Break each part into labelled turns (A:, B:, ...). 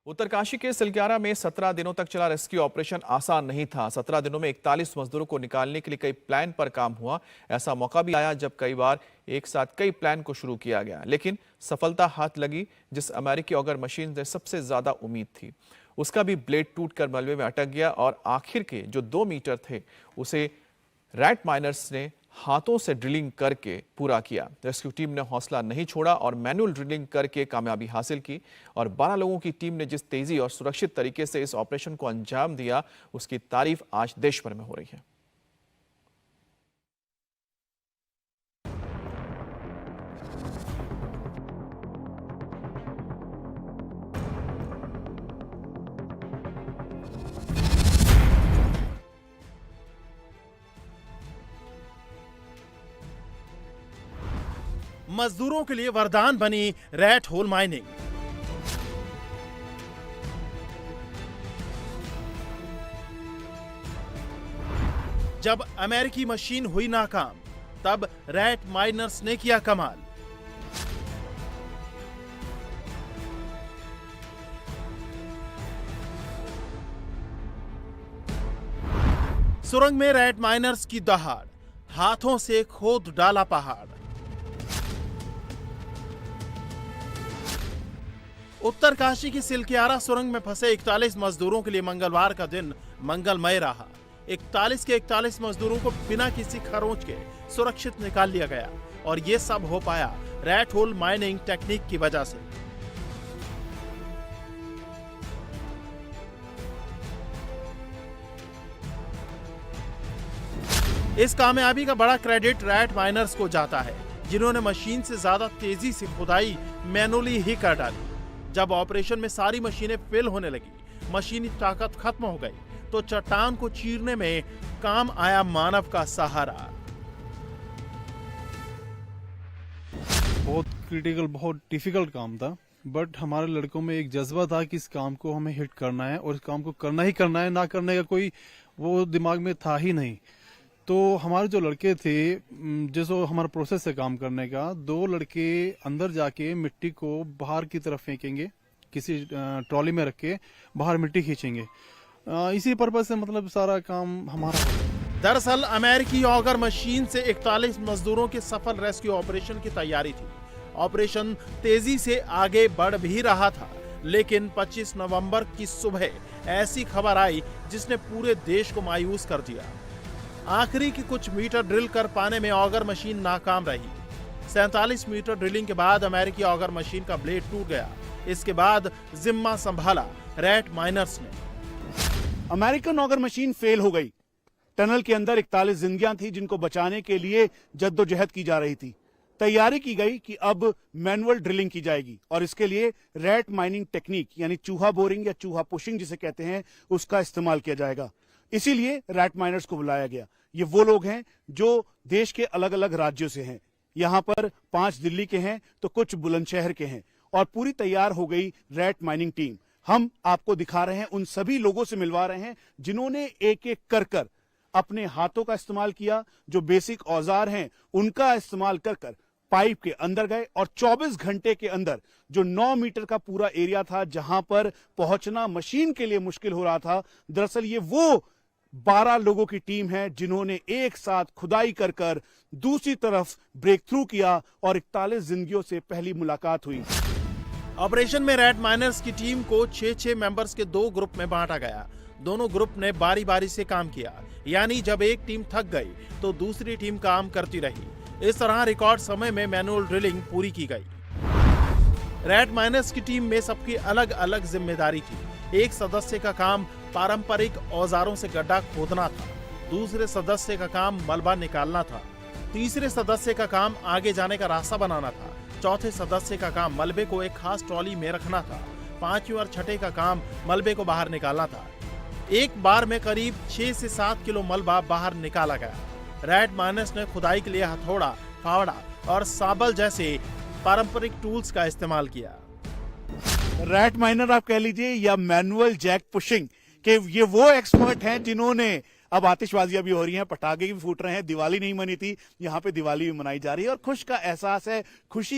A: उत्तरकाशी के सिलक्यारा में 17 दिनों तक चला रेस्क्यू ऑपरेशन आसान नहीं था। 17 दिनों में 41 मजदूरों को निकालने के लिए कई प्लान पर काम हुआ। ऐसा मौका भी आया जब कई बार एक साथ कई प्लान को शुरू किया गया, लेकिन सफलता हाथ लगी जिस अमेरिकी ऑगर मशीन से सबसे ज्यादा उम्मीद थी, उसका भी ब्लेड टूटकर मलबे में अटक गया और आखिर के जो 2 मीटर थे उसे रैट माइनर्स ने हाथों से ड्रिलिंग करके पूरा किया। रेस्क्यू टीम ने हौसला नहीं छोड़ा और मैनुअल ड्रिलिंग करके कामयाबी हासिल की और 12 लोगों की टीम ने जिस तेजी और सुरक्षित तरीके से इस ऑपरेशन को अंजाम दिया, उसकी तारीफ आज देश भर में हो रही है।
B: मजदूरों के लिए वरदान बनी रैट होल माइनिंग। जब अमेरिकी मशीन हुई नाकाम, तब रैट माइनर्स ने किया कमाल। सुरंग में रैट माइनर्स की दहाड़, हाथों से खोद डाला पहाड़। उत्तरकाशी की सिलक्यारा सुरंग में फंसे 41 मजदूरों के लिए मंगलवार का दिन मंगलमय रहा। 41 के 41 मजदूरों को बिना किसी खरोंच के सुरक्षित निकाल लिया गया और ये सब हो पाया रैट होल माइनिंग टेक्निक की वजह से। इस कामयाबी का बड़ा क्रेडिट रैट माइनर्स को जाता है, जिन्होंने मशीन से ज्यादा तेजी से खुदाई मैनुअली ही कर डाली। जब ऑपरेशन में सारी मशीनें फेल होने लगी, मशीनी ताकत खत्म हो गई, तो चट्टान को चीरने में काम आया मानव का सहारा।
C: बहुत क्रिटिकल, बहुत डिफिकल्ट काम था, बट हमारे लड़कों में एक जज्बा था कि इस काम को हमें हिट करना है और इस काम को करना ही करना है, ना करने का कोई वो दिमाग में था ही नहीं। तो हमारे जो लड़के थे, जैसे हमारा प्रोसेस है काम करने का, 2 लड़के अंदर जाके मिट्टी को बाहर की तरफ फेंकेंगे, किसी ट्रॉली में रख के बाहर मिट्टी खींचेंगे। इसी पर्पज से मतलब सारा काम हमारा।
B: दरअसल अमेरिकी ऑगर मशीन से 41 मजदूरों के सफल रेस्क्यू ऑपरेशन की तैयारी थी। ऑपरेशन तेजी से आगे बढ़ भी रहा था, लेकिन 25 नवंबर की सुबह ऐसी खबर आई जिसने पूरे देश को मायूस कर दिया। आखिरी की कुछ मीटर ड्रिल कर पाने में ऑगर मशीन नाकाम रही। 47 मीटर ड्रिलिंग के बाद अमेरिकी ऑगर मशीन का ब्लेड टूट गया। इसके बाद जिम्मा संभाला रैट माइनर्स ने।
D: अमेरिकन ऑगर मशीन फेल हो गई। टनल के अंदर 41 जिंदगियां थी जिनको बचाने के लिए जद्दोजहद की जा रही थी। तैयारी की गई कि अब मैनुअल ड्रिलिंग की जाएगी और इसके लिए रैट माइनिंग टेक्निक यानी चूहा बोरिंग या चूहा पुशिंग जिसे कहते हैं, उसका इस्तेमाल किया जाएगा। इसीलिए रैट माइनर्स को बुलाया गया। ये वो लोग हैं जो देश के अलग अलग राज्यों से हैं। यहां पर 5 दिल्ली के हैं तो कुछ बुलंदशहर के हैं और पूरी तैयार हो गई रैट माइनिंग टीम। हम आपको दिखा रहे हैं, उन सभी लोगों से मिलवा रहे हैं जिन्होंने एक एक कर कर अपने हाथों का इस्तेमाल किया, जो बेसिक औजार हैं उनका इस्तेमाल कर कर पाइप के अंदर गए और 24 घंटे के अंदर जो 9 मीटर का पूरा एरिया था जहां पर पहुंचना मशीन के लिए मुश्किल हो रहा था, दरअसल ये वो 12 लोगों की टीम है जिन्होंने एक साथ खुदाई कर कर दूसरी तरफ ब्रेक थ्रू किया और 41 जिंदगियों से पहली मुलाकात हुई।
B: ऑपरेशन में रैट माइनर्स की टीम को 6-6 मेंबर्स के 2 ग्रुप में बांटा गया। दोनों ग्रुप ने बारी बारी से काम किया, यानी जब एक टीम थक गई तो दूसरी टीम काम करती रही। इस तरह रिकॉर्ड समय में मैनुअल ड्रिलिंग पूरी की गई। रैट माइनर्स की टीम में सबकी अलग अलग जिम्मेदारी थी। एक सदस्य का काम पारंपरिक औजारों से गड्ढा खोदना था, दूसरे सदस्य का काम मलबा निकालना था, तीसरे सदस्य का काम आगे जाने का रास्ता बनाना था, चौथे सदस्य का काम मलबे को एक खास ट्रॉली में रखना था, 5वें और 6ठे का काम मलबे को बाहर निकालना था। एक बार में करीब 6 से 7 किलो मलबा बाहर निकाला गया। रैट माइनर्स ने खुदाई के लिए हथौड़ा, फावड़ा और साबल जैसे पारंपरिक टूल्स का इस्तेमाल किया।
D: रैट माइनर आप कह लीजिए या मैनुअल जैक पुशिंग के ये वो एक्सपर्ट हैं जिन्होंने अब आतिशबाजियां भी हो रही हैं, पटाखे भी फूट रहे हैं। दिवाली नहीं मनी थी, यहाँ पे दिवाली भी मनाई जा रही है और खुशी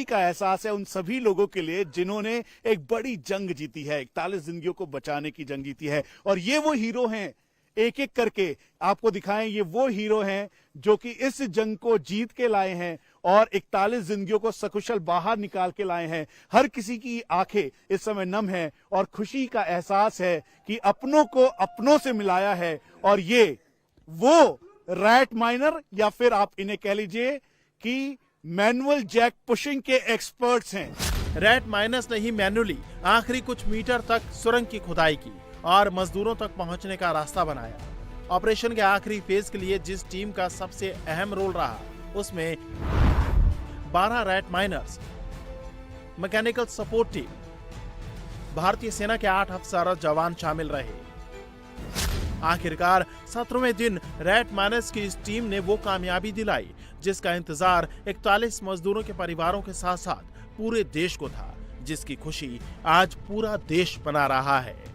D: का एहसास है उन सभी लोगों के लिए जिन्होंने एक बड़ी जंग जीती है, 41 जिंदगियों को बचाने की जंग जीती है। और ये वो हीरो हैं, एक एक करके आपको दिखाएं, ये वो हीरो हैं जो कि इस जंग को जीत के लाए हैं और 41 जिंदगियों को सकुशल बाहर निकाल के लाए हैं। हर किसी की आंखें इस समय नम है और खुशी का एहसास है कि अपनों को अपनों से मिलाया है। और ये वो रैट माइनर या फिर आप इन्हें कह लीजिए कि मैनुअल जैक पुशिंग के एक्सपर्ट्स हैं।
B: रैट माइनर्स ने ही मैन्युअली आखिरी कुछ मीटर तक सुरंग की खुदाई की और मजदूरों तक पहुंचने का रास्ता बनाया। ऑपरेशन के आखिरी फेज के लिए जिस टीम का सबसे अहम रोल रहा उसमें 12 rat miners, mechanical support team, भारतीय सेना के 8 अफसर और जवान शामिल रहे। आखिरकार 17वें दिन रैट माइनर्स की इस टीम ने वो कामयाबी दिलाई जिसका इंतजार 41 मजदूरों के परिवारों के साथ साथ पूरे देश को था, जिसकी खुशी आज पूरा देश मना रहा है।